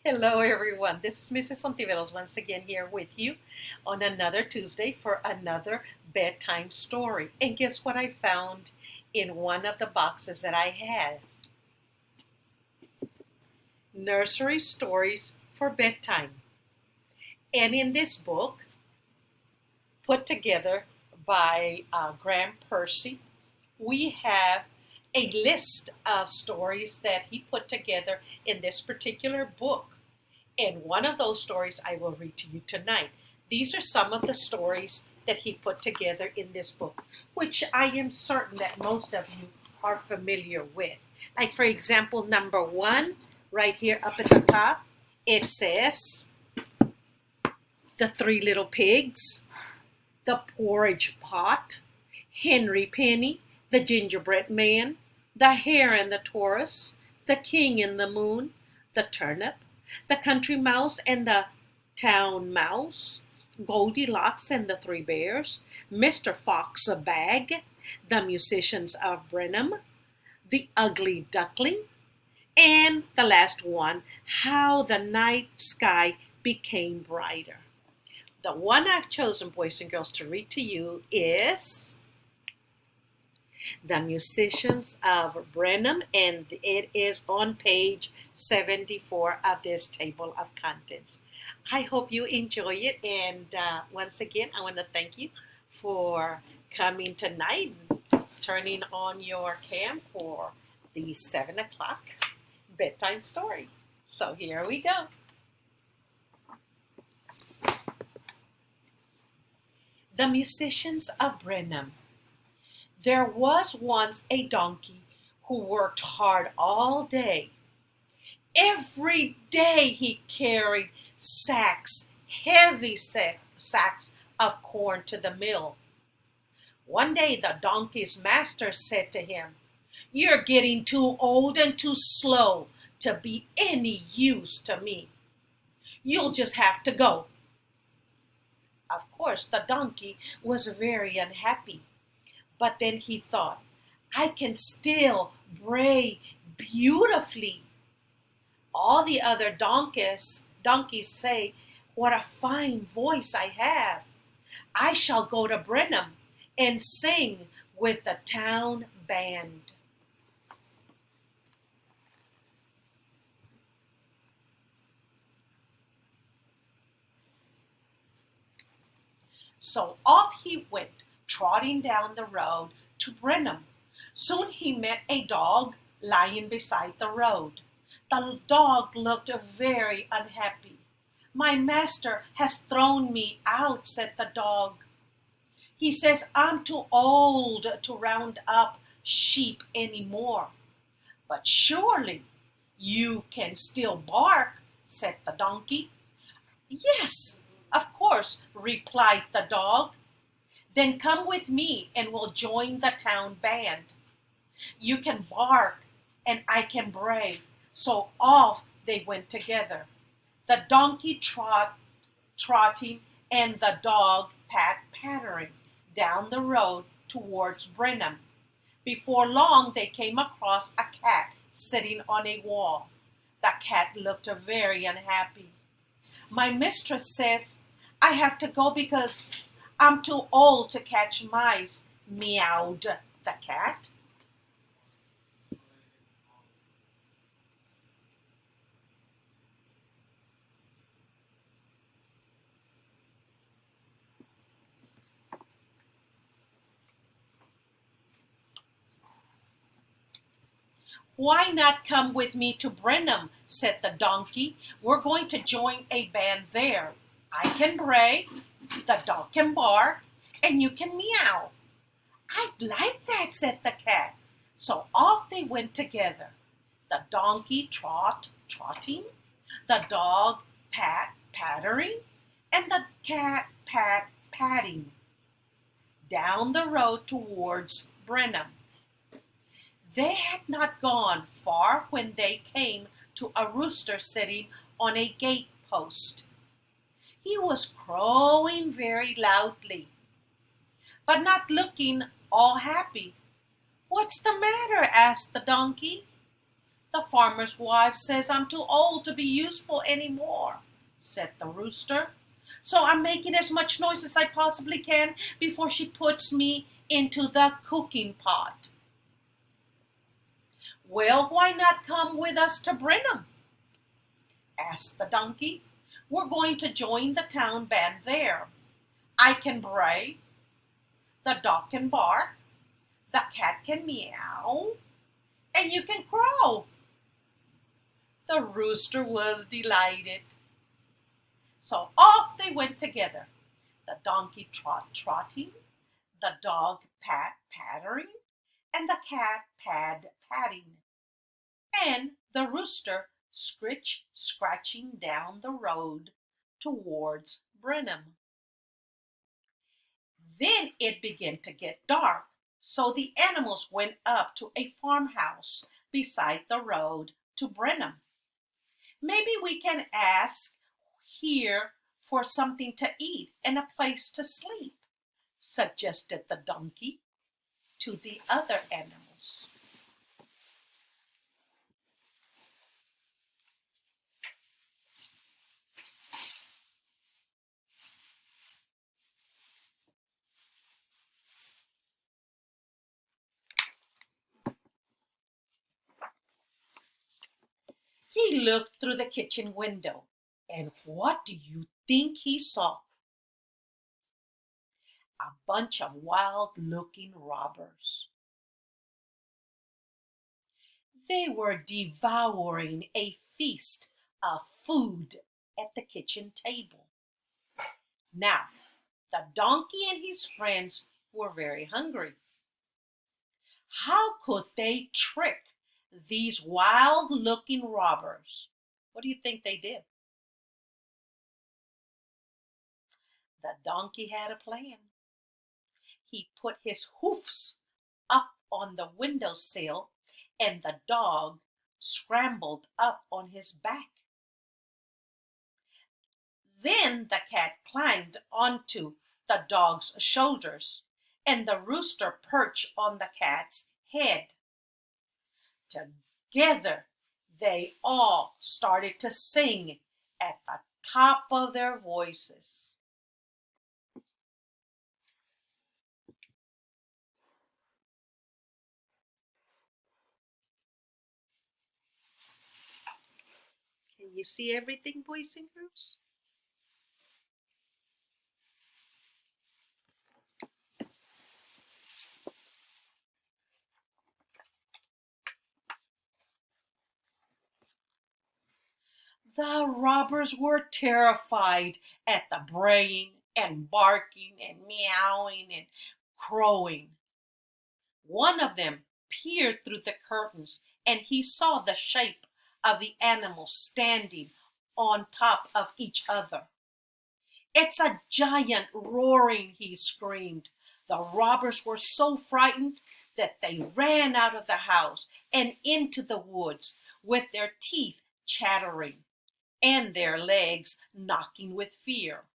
Hello, everyone. This is Mrs. Ontiveros once again here with you on another Tuesday for another bedtime story. And guess what I found in one of the boxes that I had? Nursery stories for bedtime. And in this book, put together by Graham Percy, we have a list of stories that he put together in this particular book. And one of those stories I will read to you tonight. These are some of the stories that he put together in this book, which I am certain that most of you are familiar with. Like, for example, number 1, right here up at the top, it says, The Three Little Pigs, The Porridge Pot, Henry Penny, The Gingerbread Man, The Hare and the Tortoise, The King and the Moon, The Turnip, The Country Mouse and the Town Mouse, Goldilocks and the Three Bears, Mr. Fox a Bag, The Musicians of Bremen, The Ugly Duckling, and the last one, How the Night Sky Became Brighter. The one I've chosen, boys and girls, to read to you is The Musicians of Bremen, and it is on page 74 of this table of contents. I hope you enjoy it, and once again, I want to thank you for coming tonight and turning on your cam for the 7 o'clock bedtime story. So here we go. The Musicians of Bremen. There was once a donkey who worked hard all day. Every day he carried heavy sacks of corn to the mill. One day the donkey's master said to him, "You're getting too old and too slow to be any use to me. You'll just have to go." Of course, the donkey was very unhappy. But then he thought, I can still bray beautifully. All the other donkeys say, what a fine voice I have. I shall go to Bremen and sing with the town band. So off he went, trotting down the road to Bremen. Soon he met a dog lying beside the road. The dog looked very unhappy. "My master has thrown me out," said the dog. "He says I'm too old to round up sheep anymore." "But surely you can still bark," said the donkey. "Yes, of course," replied the dog. "Then come with me and we'll join the town band. You can bark and I can bray." So off they went together. The donkey trotting and the dog pattering down the road towards Bremen. Before long they came across a cat sitting on a wall. The cat looked very unhappy. "My mistress says I have to go because I'm too old to catch mice," meowed the cat. "Why not come with me to Bremen?" said the donkey. "We're going to join a band there. I can bray, the dog can bark, and you can meow." "I'd like that," said the cat. So off they went together. The donkey trotting, the dog pattering, and the cat patting down the road towards Bremen. They had not gone far when they came to a rooster sitting on a gate post. He was crowing very loudly, but not looking all happy. "What's the matter?" asked the donkey. "The farmer's wife says I'm too old to be useful anymore," said the rooster. "So I'm making as much noise as I possibly can before she puts me into the cooking pot." "Well, why not come with us to Brenham?" asked the donkey. "We're going to join the town band there. I can bray, the dog can bark, the cat can meow, and you can crow." The rooster was delighted. So off they went together, the donkey trotting, the dog pattering, and the cat patting, and the rooster scratching down the road towards Brenham. Then it began to get dark, so the animals went up to a farmhouse beside the road to Brenham. "Maybe we can ask here for something to eat and a place to sleep," suggested the donkey to the other animals. He looked through the kitchen window, and what do you think he saw? A bunch of wild-looking robbers. They were devouring a feast of food at the kitchen table. Now, the donkey and his friends were very hungry. How could they trick these wild-looking robbers? What do you think they did? The donkey had a plan. He put his hoofs up on the windowsill, and the dog scrambled up on his back. Then the cat climbed onto the dog's shoulders, and the rooster perched on the cat's head. Together, they all started to sing at the top of their voices. Can you see everything, boys and girls? The robbers were terrified at the braying and barking and meowing and crowing. One of them peered through the curtains, and he saw the shape of the animals standing on top of each other. "It's a giant roaring," he screamed. The robbers were so frightened that they ran out of the house and into the woods with their teeth chattering and their legs knocking with fear.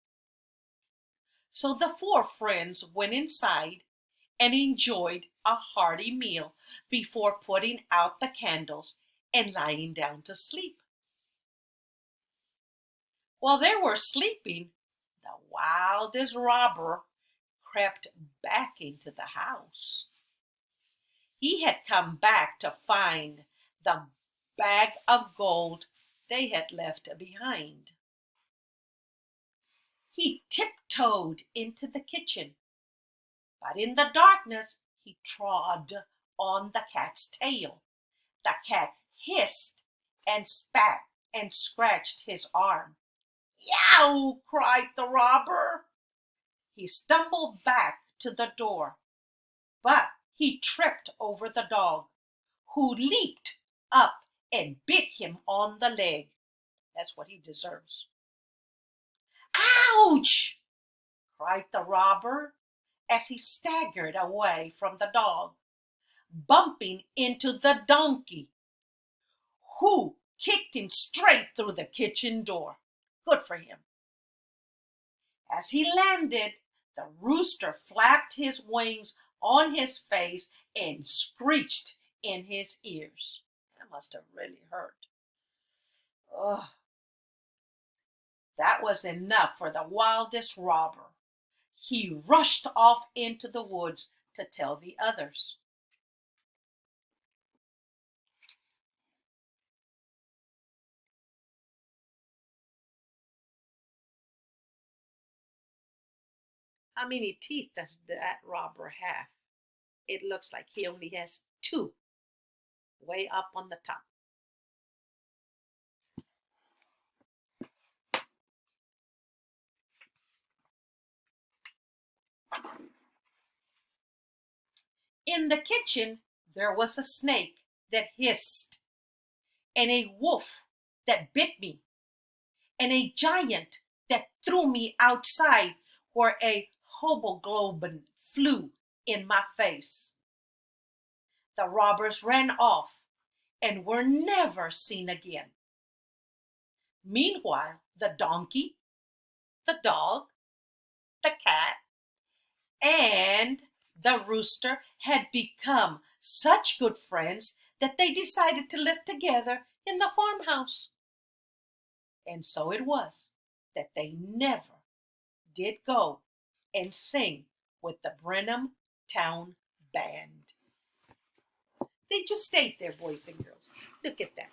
So the four friends went inside and enjoyed a hearty meal before putting out the candles and lying down to sleep. While they were sleeping, the wildest robber crept back into the house. He had come back to find the bag of gold they had left behind. He tiptoed into the kitchen, but in the darkness he trod on the cat's tail. The cat hissed and spat and scratched his arm. "Yow!" cried the robber. He stumbled back to the door, but he tripped over the dog, who leaped up and bit him on the leg. That's what he deserves. "Ouch!" cried the robber as he staggered away from the dog, bumping into the donkey, who kicked him straight through the kitchen door. Good for him. As he landed, the rooster flapped his wings on his face and screeched in his ears. must have really hurt. Ugh. That was enough for the wildest robber. He rushed off into the woods to tell the others. How many teeth does that robber have? It looks like he only has two, way up on the top. In the kitchen, there was a snake that hissed, and a wolf that bit me, and a giant that threw me outside where a hobgoblin flew in my face. The robbers ran off and were never seen again. Meanwhile, the donkey, the dog, the cat, and the rooster had become such good friends that they decided to live together in the farmhouse. And so it was that they never did go and sing with the Brenham Town Band. They just stayed there, boys and girls. Look at that.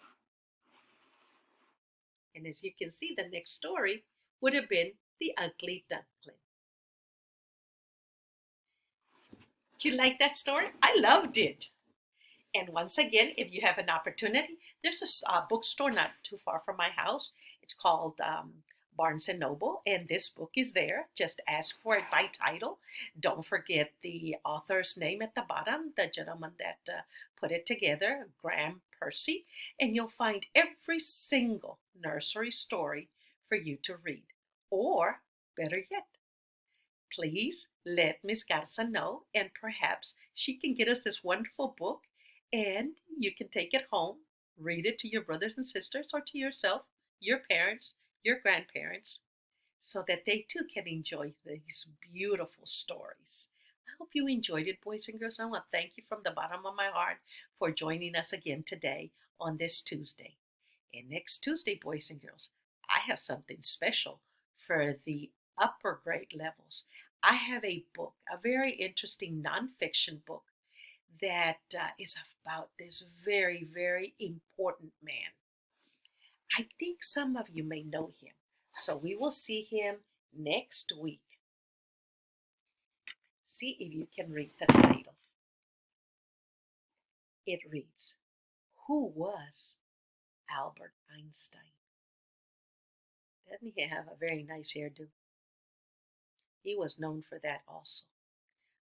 And as you can see, the next story would have been The Ugly Duckling. Did you like that story? I loved it. And once again, if you have an opportunity, there's a bookstore not too far from my house. It's called Barnes and Noble, and this book is there. Just ask for it by title. Don't forget the author's name at the bottom, the gentleman that put it together, Graham Percy, and you'll find every single nursery story for you to read. Or, better yet, please let Miss Garza know, and perhaps she can get us this wonderful book, and you can take it home, read it to your brothers and sisters, or to yourself, your parents, your grandparents, so that they too can enjoy these beautiful stories. I hope you enjoyed it, boys and girls. I want to thank you from the bottom of my heart for joining us again today on this Tuesday. And next Tuesday, boys and girls, I have something special for the upper grade levels. I have a book, a very interesting nonfiction book that is about this very, very important man. I think some of you may know him, so we will see him next week. See if you can read the title. It reads, Who was Albert Einstein? Doesn't he have a very nice hairdo? He was known for that also,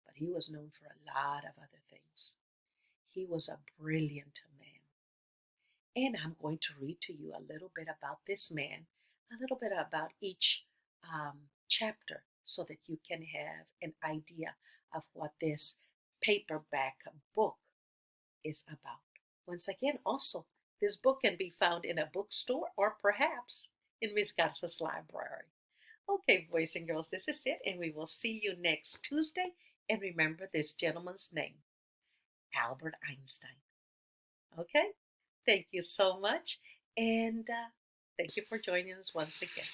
but he was known for a lot of other things. He was a brilliant man. And I'm going to read to you a little bit about this man, a little bit about each chapter, so that you can have an idea of what this paperback book is about. Once again, also, this book can be found in a bookstore or perhaps in Miss Garza's library. Okay, boys and girls, this is it, and we will see you next Tuesday. And remember this gentleman's name, Albert Einstein. Okay? Thank you so much, and thank you for joining us once again.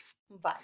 Bye.